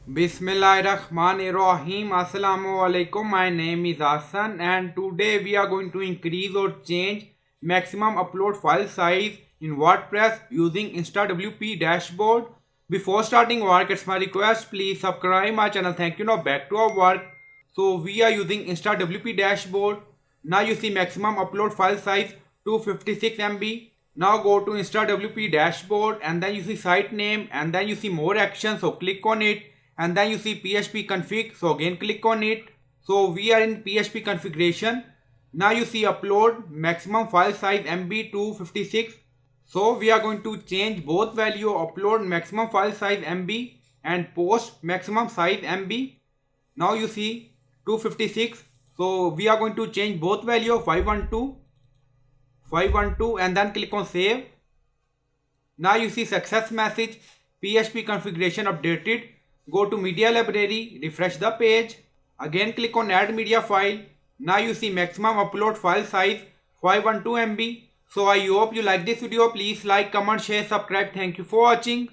Bismillahirrahmanirrahim. Assalamu alaikum. My name is Hassan and today we are going to increase or change maximum upload file size in WordPress using InstaWP Dashboard. Before starting work, it's my request, please subscribe my channel. Thank you. Now back to our work. So we are using InstaWP Dashboard. Now you see maximum upload file size 256 MB. Now go to InstaWP Dashboard and then you see site name and then you see more actions. So click on it. And then you see PHP config, so again click on it. So we are in PHP configuration. Now you see upload maximum file size MB 256. So we are going to change both value, upload maximum file size MB and post maximum size MB. Now you see 256. So we are going to change both value 512 and then click on save. Now you see success message, PHP configuration updated. Go to media library, refresh the page. Again click on add media file. Now you see maximum upload file size 512 MB. So I hope you like this video. Please like, comment, share, subscribe. Thank you for watching.